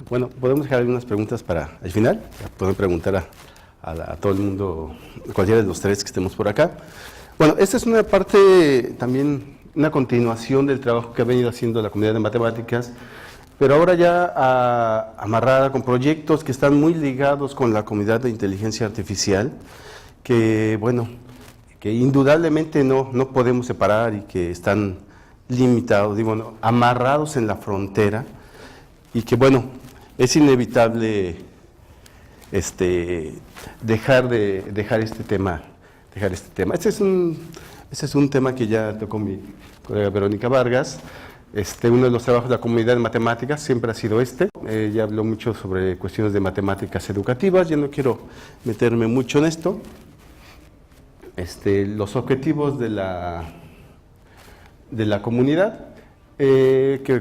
Bueno, podemos dejar algunas preguntas para el final. Pueden preguntar a todo el mundo, cualquiera de los tres que estemos por acá. Bueno, esta es una parte también, una continuación del trabajo que ha venido haciendo la comunidad de matemáticas, pero ahora ya amarrada con proyectos que están muy ligados con la comunidad de inteligencia artificial, que bueno, que indudablemente no podemos separar y que están limitados, digo, no, amarrados en la frontera, y que bueno, es inevitable dejar este tema. Este es un tema que ya tocó mi colega Verónica Vargas. Uno de los trabajos de la comunidad de matemáticas siempre ha sido ella habló mucho sobre cuestiones de matemáticas educativas. Yo no quiero meterme mucho en esto. Los objetivos de la comunidad,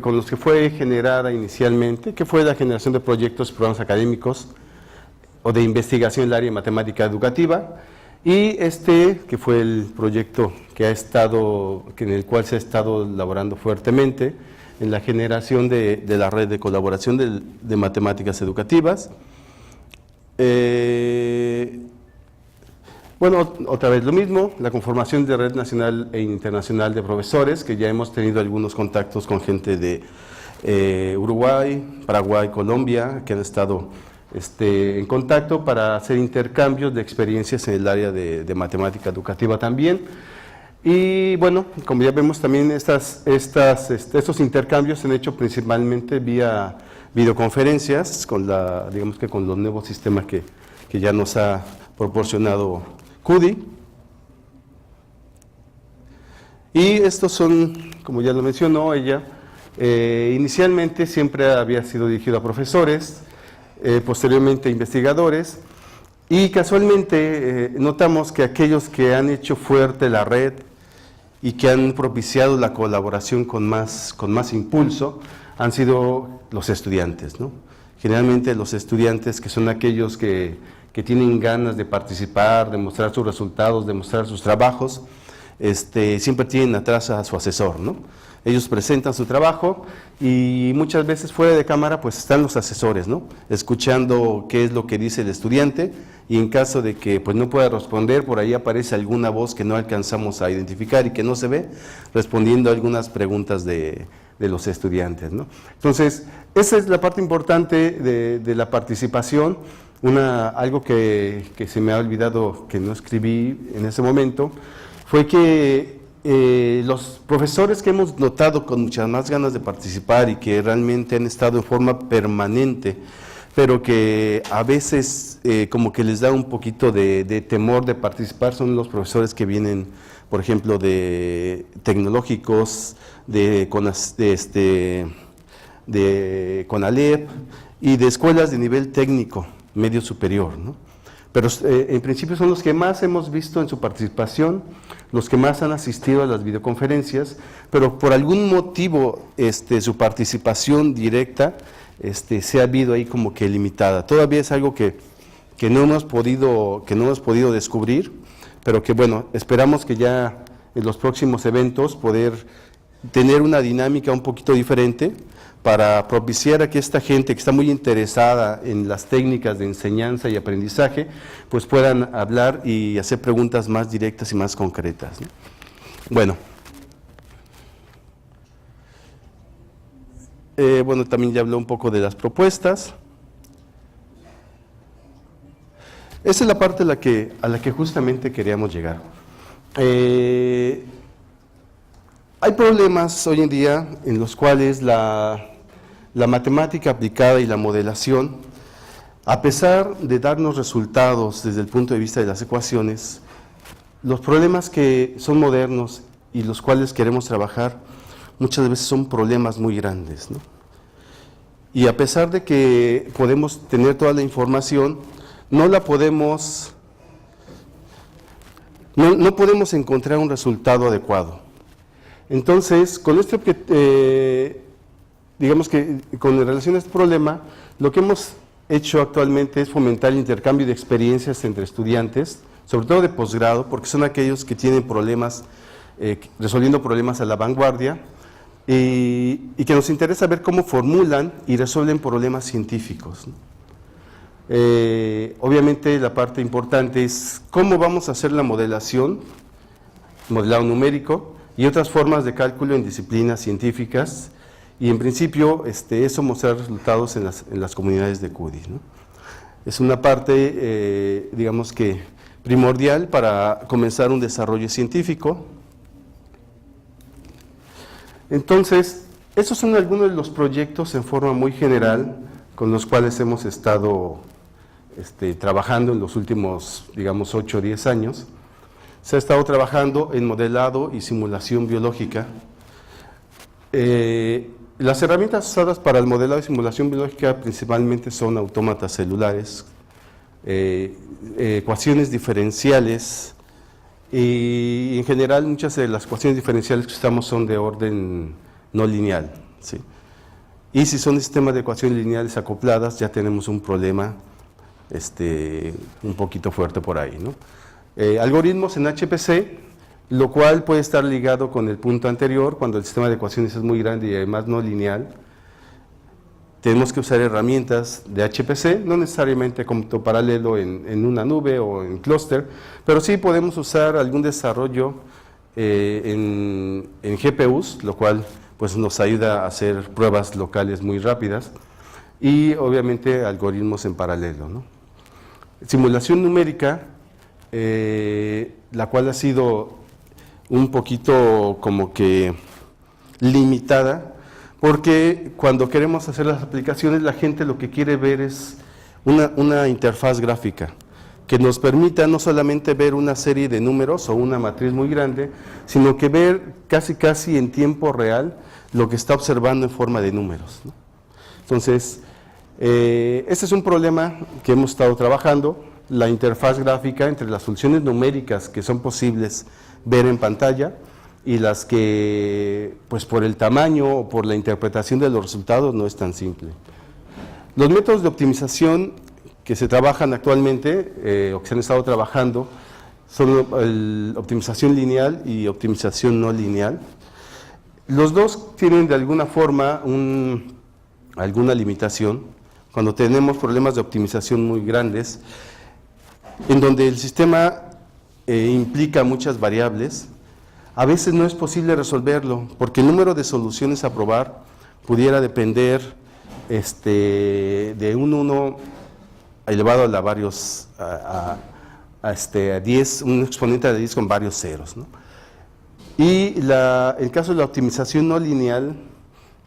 con los que fue generada inicialmente, que fue la generación de proyectos, programas académicos o de investigación en el área de matemática educativa, y que fue el proyecto en el cual se ha estado elaborando fuertemente en la generación de la red de colaboración de matemáticas educativas. Bueno, otra vez lo mismo, la conformación de red nacional e internacional de profesores, que ya hemos tenido algunos contactos con gente de Uruguay, Paraguay, Colombia, que han estado en contacto para hacer intercambios de experiencias en el área de matemática educativa también. Y bueno, como ya vemos también estos intercambios se han hecho principalmente vía videoconferencias, digamos que con los nuevos sistemas que ya nos ha proporcionado CUDI. Y estos son, como ya lo mencionó ella, inicialmente siempre había sido dirigido a profesores, posteriormente a investigadores, y casualmente notamos que aquellos que han hecho fuerte la red y que han propiciado la colaboración con más impulso han sido los estudiantes, ¿no? Generalmente los estudiantes, que son aquellos que tienen ganas de participar, de mostrar sus resultados, de mostrar sus trabajos, siempre tienen atrás a su asesor, ¿no? Ellos presentan su trabajo y muchas veces fuera de cámara pues están los asesores, ¿no? Escuchando qué es lo que dice el estudiante, y en caso de que pues no pueda responder, por ahí aparece alguna voz que no alcanzamos a identificar y que no se ve, respondiendo a algunas preguntas de los estudiantes, ¿no? Entonces, esa es la parte importante de la participación. Algo que se me ha olvidado, que no escribí en ese momento, fue que los profesores que hemos notado con muchas más ganas de participar y que realmente han estado en forma permanente, pero que a veces como que les da un poquito de temor de participar, son los profesores que vienen, por ejemplo, de tecnológicos, de CONALEP y de escuelas de nivel técnico medio superior, ¿no? Pero en principio son los que más hemos visto en su participación, los que más han asistido a las videoconferencias, pero por algún motivo su participación directa se ha habido ahí como que limitada. Todavía es algo que no hemos podido descubrir, pero que bueno, esperamos que ya en los próximos eventos poder tener una dinámica un poquito diferente para propiciar a que esta gente que está muy interesada en las técnicas de enseñanza y aprendizaje, pues puedan hablar y hacer preguntas más directas y más concretas, ¿no? Bueno. Bueno, también ya habló un poco de las propuestas. Esa es la parte a la que justamente queríamos llegar. Hay problemas hoy en día en los cuales la matemática aplicada y la modelación, a pesar de darnos resultados desde el punto de vista de las ecuaciones, los problemas que son modernos y los cuales queremos trabajar muchas veces son problemas muy grandes, ¿no? Y a pesar de que podemos tener toda la información, no podemos encontrar un resultado adecuado. Entonces, con digamos que con relación a este problema, lo que hemos hecho actualmente es fomentar el intercambio de experiencias entre estudiantes, sobre todo de posgrado, porque son aquellos que tienen problemas, resolviendo problemas a la vanguardia, y que nos interesa ver cómo formulan y resuelven problemas científicos, ¿no? Obviamente la parte importante es cómo vamos a hacer la modelación, modelado numérico y otras formas de cálculo en disciplinas científicas, y en principio eso mostrar resultados en las comunidades de CUDI, ¿no? Es una parte, digamos que primordial para comenzar un desarrollo científico. Entonces, esos son algunos de los proyectos en forma muy general con los cuales hemos estado trabajando en los últimos, digamos, 8 o 10 años. Se ha estado trabajando en modelado y simulación biológica. Las herramientas usadas para el modelado y simulación biológica principalmente son autómatas celulares, ecuaciones diferenciales, y en general muchas de las ecuaciones diferenciales que usamos son de orden no lineal, ¿sí? Y si son sistemas de ecuaciones lineales acopladas, ya tenemos un problema un poquito fuerte por ahí, ¿no? Algoritmos en HPC, lo cual puede estar ligado con el punto anterior, cuando el sistema de ecuaciones es muy grande y además no lineal. Tenemos que usar herramientas de HPC, no necesariamente como paralelo en una nube o en clúster, pero sí podemos usar algún desarrollo en GPUs, lo cual pues nos ayuda a hacer pruebas locales muy rápidas, y obviamente algoritmos en paralelo, ¿no? Simulación numérica, la cual ha sido un poquito como que limitada, porque cuando queremos hacer las aplicaciones la gente lo que quiere ver es una interfaz gráfica que nos permita no solamente ver una serie de números o una matriz muy grande, sino que ver casi en tiempo real lo que está observando en forma de números, ¿no? Entonces, este es un problema que hemos estado trabajando, la interfaz gráfica entre las funciones numéricas que son posibles ver en pantalla y las que, pues por el tamaño o por la interpretación de los resultados, no es tan simple. Los métodos de optimización que se trabajan actualmente, o que se han estado trabajando, son optimización lineal y optimización no lineal. Los dos tienen de alguna forma alguna limitación. Cuando tenemos problemas de optimización muy grandes, en donde el sistema implica muchas variables, a veces no es posible resolverlo, porque el número de soluciones a probar pudiera depender de un 1 elevado a varios, a 10, un exponente de 10 con varios ceros, ¿no? Y el caso de la optimización no lineal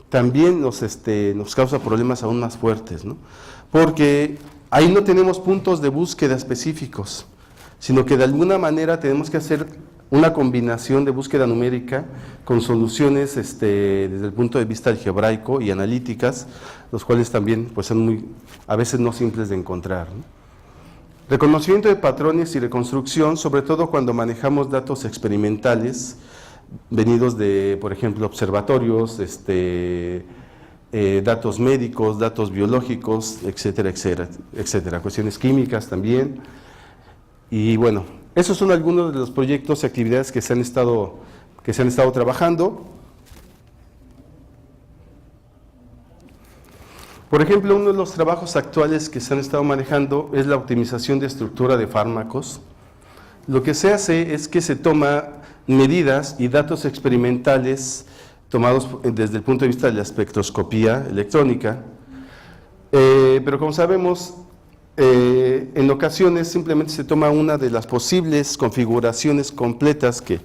también nos causa problemas aún más fuertes, ¿no? Porque ahí no tenemos puntos de búsqueda específicos, sino que de alguna manera tenemos que hacer una combinación de búsqueda numérica con soluciones desde el punto de vista algebraico y analíticas, los cuales también pues, son a veces no simples de encontrar, ¿no? Reconocimiento de patrones y reconstrucción, sobre todo cuando manejamos datos experimentales, venidos de, por ejemplo, observatorios, datos médicos, datos biológicos, etcétera, etcétera, etcétera, cuestiones químicas también. Y bueno, esos son algunos de los proyectos y actividades que se han estado trabajando. Por ejemplo, uno de los trabajos actuales que se han estado manejando es la optimización de estructura de fármacos. Lo que se hace es que se toma medidas y datos experimentales tomados desde el punto de vista de la espectroscopía electrónica, pero como sabemos, en ocasiones simplemente se toma una de las posibles configuraciones completas que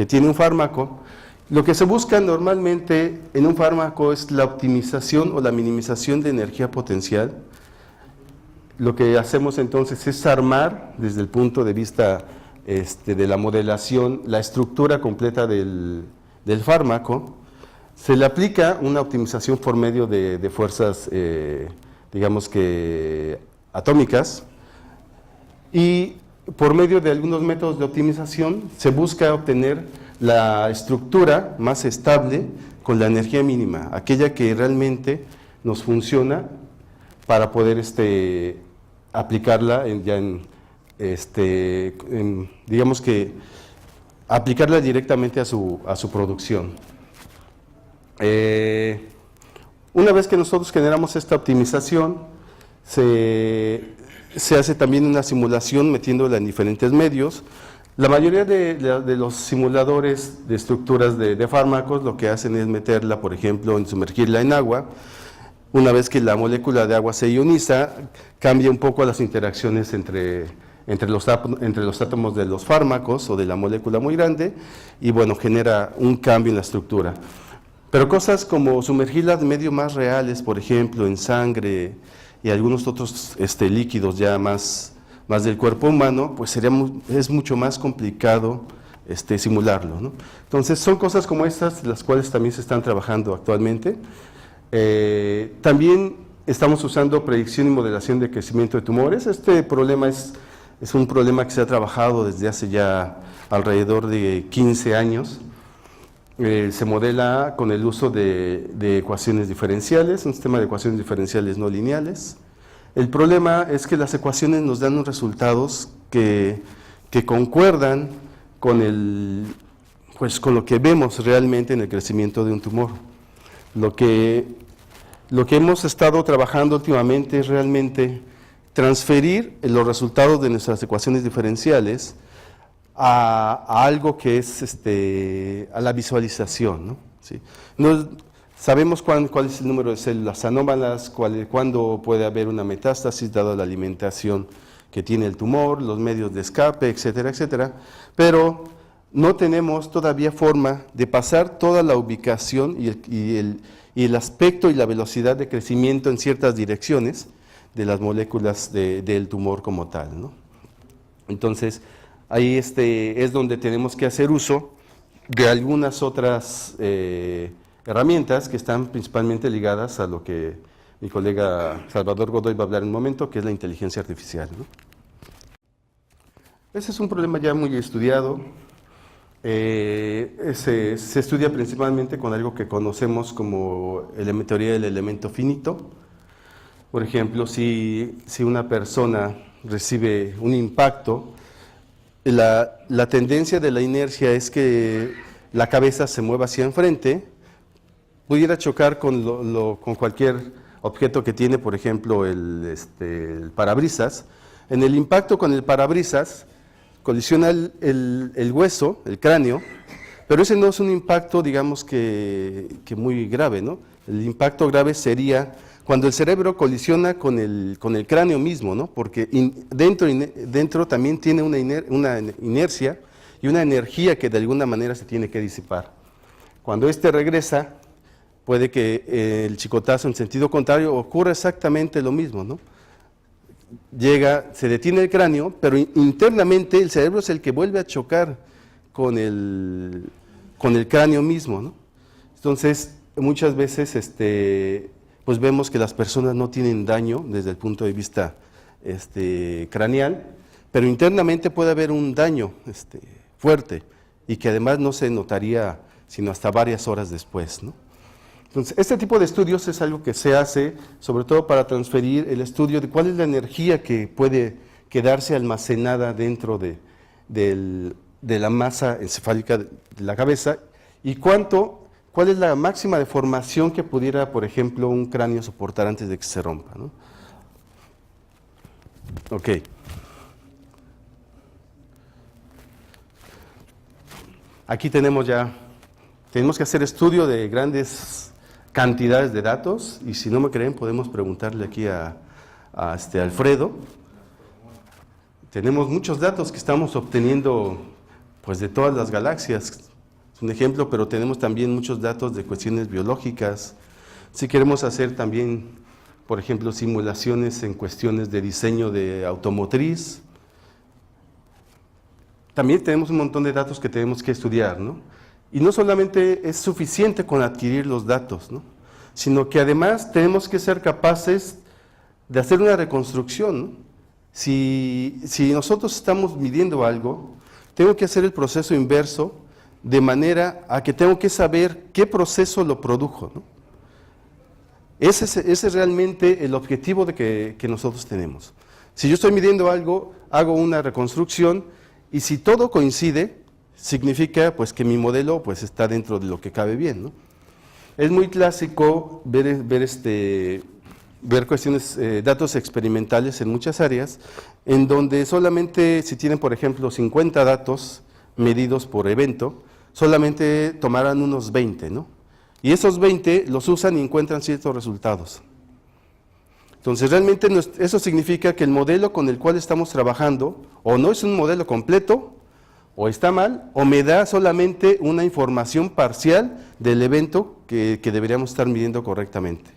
tiene un fármaco. Lo que se busca normalmente en un fármaco es la optimización o la minimización de energía potencial. Lo que hacemos entonces es armar desde el punto de vista de la modelación la estructura completa del fármaco. Se le aplica una optimización por medio de fuerzas, digamos que atómicas, y por medio de algunos métodos de optimización se busca obtener la estructura más estable con la energía mínima, aquella que realmente nos funciona para poder aplicarla digamos que aplicarla directamente a su producción. Una vez que nosotros generamos esta optimización, se hace también una simulación metiéndola en diferentes medios. La mayoría de los simuladores de estructuras de fármacos lo que hacen es meterla, por ejemplo, en sumergirla en agua. Una vez que la molécula de agua se ioniza, cambia un poco las interacciones entre los átomos de los fármacos o de la molécula muy grande y bueno, genera un cambio en la estructura. Pero cosas como sumergirlas en medios más reales, por ejemplo, en sangre y algunos otros líquidos ya más del cuerpo humano, pues es mucho más complicado simularlo, ¿no? Entonces son cosas como estas las cuales también se están trabajando actualmente. También estamos usando predicción y modelación de crecimiento de tumores. Este problema es un problema que se ha trabajado desde hace ya alrededor de 15 años. Se modela con el uso de ecuaciones diferenciales, un sistema de ecuaciones diferenciales no lineales. El problema es que las ecuaciones nos dan unos resultados que concuerdan con lo que vemos realmente en el crecimiento de un tumor. Lo que hemos estado trabajando últimamente es realmente transferir los resultados de nuestras ecuaciones diferenciales a algo que es a la visualización, ¿no? ¿Sí? Sabemos cuál es el número de células anómalas, cuándo puede haber una metástasis dado la alimentación que tiene el tumor, los medios de escape, etcétera, etcétera, pero no tenemos todavía forma de pasar toda la ubicación y el aspecto y la velocidad de crecimiento en ciertas direcciones de las moléculas del tumor como tal, ¿no? Entonces, ahí es donde tenemos que hacer uso de algunas otras herramientas que están principalmente ligadas a lo que mi colega Salvador Godoy va a hablar en un momento, que es la inteligencia artificial, ¿no? Ese es un problema ya muy estudiado. Se estudia principalmente con algo que conocemos como teoría del elemento finito. Por ejemplo, si una persona recibe un impacto, la tendencia de la inercia es que la cabeza se mueva hacia enfrente, pudiera chocar con cualquier objeto que tiene, por ejemplo, el parabrisas. En el impacto con el parabrisas colisiona el hueso, el cráneo, pero ese no es un impacto, digamos que muy grave, ¿no? El impacto grave sería cuando el cerebro colisiona con el cráneo mismo, ¿no? Porque dentro también tiene una inercia y una energía que de alguna manera se tiene que disipar. Cuando regresa, puede que el chicotazo en sentido contrario ocurra exactamente lo mismo, ¿no? Se detiene el cráneo, pero internamente el cerebro es el que vuelve a chocar con el cráneo mismo, ¿no? Entonces, muchas veces pues vemos que las personas no tienen daño desde el punto de vista craneal, pero internamente puede haber un daño fuerte y que además no se notaría sino hasta varias horas después, ¿no? Entonces, este tipo de estudios es algo que se hace sobre todo para transferir el estudio de cuál es la energía que puede quedarse almacenada dentro de la masa encefálica de la cabeza y cuál es la máxima deformación que pudiera, por ejemplo, un cráneo soportar antes de que se rompa, ¿no? Ok. Aquí tenemos que hacer estudio de grandes cantidades de datos y si no me creen podemos preguntarle aquí a Alfredo. Tenemos muchos datos que estamos obteniendo pues de todas las galaxias, es un ejemplo, pero tenemos también muchos datos de cuestiones biológicas. Si queremos hacer también, por ejemplo, simulaciones en cuestiones de diseño de automotriz, también tenemos un montón de datos que tenemos que estudiar, ¿no? Y no solamente es suficiente con adquirir los datos, ¿no? Sino que además tenemos que ser capaces de hacer una reconstrucción, ¿no? Si nosotros estamos midiendo algo, tengo que hacer el proceso inverso de manera a que tengo que saber qué proceso lo produjo, ¿no? Ese es realmente el objetivo que nosotros tenemos. Si yo estoy midiendo algo, hago una reconstrucción y si todo coincide, significa pues que mi modelo pues está dentro de lo que cabe bien, ¿no? Es muy clásico ver cuestiones, datos experimentales en muchas áreas, en donde solamente si tienen, por ejemplo, 50 datos medidos por evento, solamente tomarán unos 20, ¿no? Y esos 20 los usan y encuentran ciertos resultados. Entonces, realmente eso significa que el modelo con el cual estamos trabajando, o no es un modelo completo, o está mal, o me da solamente una información parcial del evento que deberíamos estar midiendo correctamente.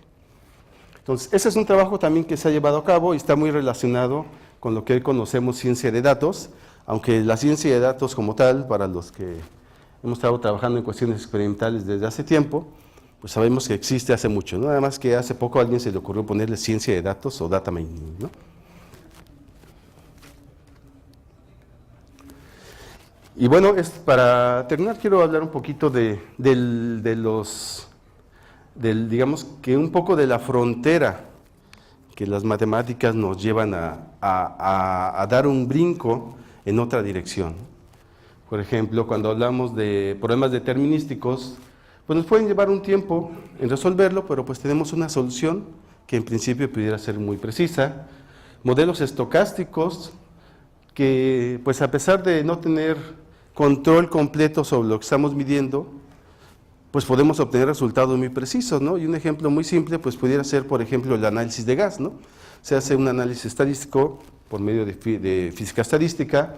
Entonces, ese es un trabajo también que se ha llevado a cabo y está muy relacionado con lo que hoy conocemos ciencia de datos, aunque la ciencia de datos como tal, para los que hemos estado trabajando en cuestiones experimentales desde hace tiempo, pues sabemos que existe hace mucho, ¿no? Nada más que hace poco a alguien se le ocurrió ponerle ciencia de datos o data mining, ¿no? Y bueno, para terminar quiero hablar un poquito digamos que un poco de la frontera que las matemáticas nos llevan a dar un brinco en otra dirección. Por ejemplo, cuando hablamos de problemas determinísticos, pues nos pueden llevar un tiempo en resolverlo, pero pues tenemos una solución que en principio pudiera ser muy precisa. Modelos estocásticos que, pues a pesar de no tener control completo sobre lo que estamos midiendo, pues podemos obtener resultados muy precisos, ¿no? Y un ejemplo muy simple, pues pudiera ser, por ejemplo, el análisis de gas, ¿no? Se hace un análisis estadístico por medio de física estadística,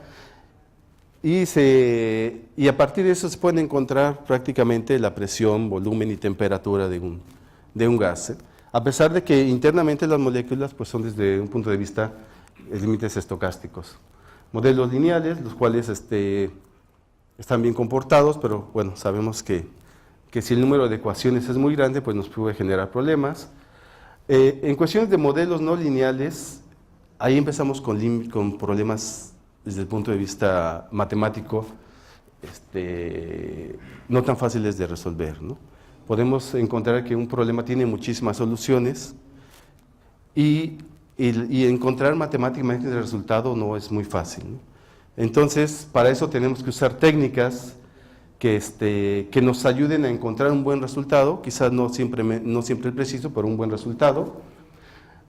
y a partir de eso se pueden encontrar prácticamente la presión, volumen y temperatura de un gas, ¿eh? A pesar de que internamente las moléculas pues son desde un punto de vista límites estocásticos. Modelos lineales, los cuales están bien comportados, pero bueno, sabemos que si el número de ecuaciones es muy grande, pues nos puede generar problemas. En cuestiones de modelos no lineales, ahí empezamos con problemas desde el punto de vista matemático, no tan fáciles de resolver, ¿no? Podemos encontrar que un problema tiene muchísimas soluciones y encontrar matemáticamente el resultado no es muy fácil, ¿no? Entonces, para eso tenemos que usar técnicas que nos ayuden a encontrar un buen resultado, quizás no siempre el preciso, pero un buen resultado.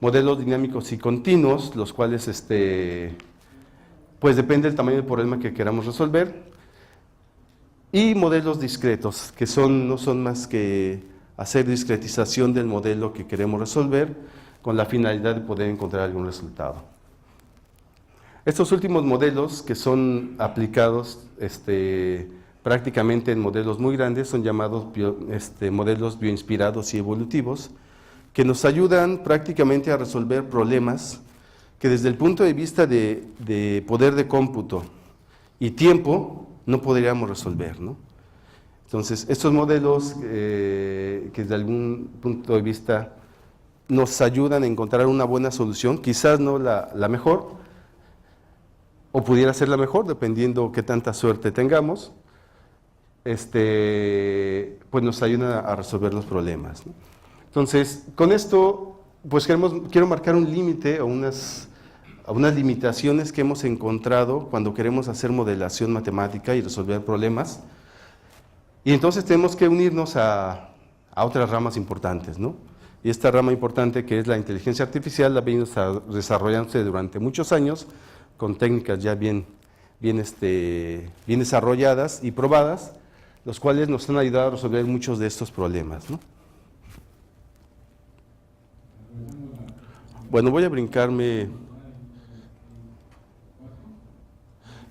Modelos dinámicos y continuos, los cuales pues depende del tamaño del problema que queramos resolver, y modelos discretos, que no son más que hacer discretización del modelo que queremos resolver con la finalidad de poder encontrar algún resultado. Estos últimos modelos que son aplicados prácticamente en modelos muy grandes son llamados modelos bioinspirados y evolutivos, que nos ayudan prácticamente a resolver problemas que desde el punto de vista de poder de cómputo y tiempo no podríamos resolver, ¿no? Entonces, estos modelos que desde algún punto de vista nos ayudan a encontrar una buena solución, quizás no la mejor, o pudiera ser la mejor, dependiendo qué tanta suerte tengamos, pues nos ayudan a resolver los problemas, ¿no? Entonces, con esto, pues quiero marcar un límite o unas limitaciones que hemos encontrado cuando queremos hacer modelación matemática y resolver problemas. Y entonces tenemos que unirnos a otras ramas importantes, ¿no? Y esta rama importante, que es la inteligencia artificial, la ha venido desarrollándose durante muchos años con técnicas ya bien desarrolladas y probadas, los cuales nos han ayudado a resolver muchos de estos problemas, ¿no? Bueno, voy a brincarme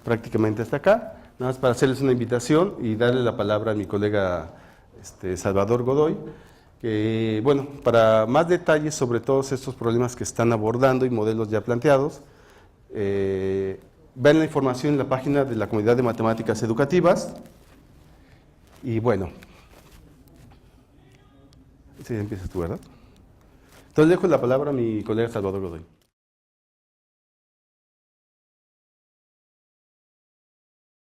prácticamente hasta acá, nada más para hacerles una invitación y darle la palabra a mi colega Salvador Godoy, que, bueno, para más detalles sobre todos estos problemas que están abordando y modelos ya planteados, vean la información en la página de la Comunidad de Matemáticas Educativas. Y bueno, sí, empiezas tú, ¿verdad? Entonces dejo la palabra a mi colega Salvador Godoy.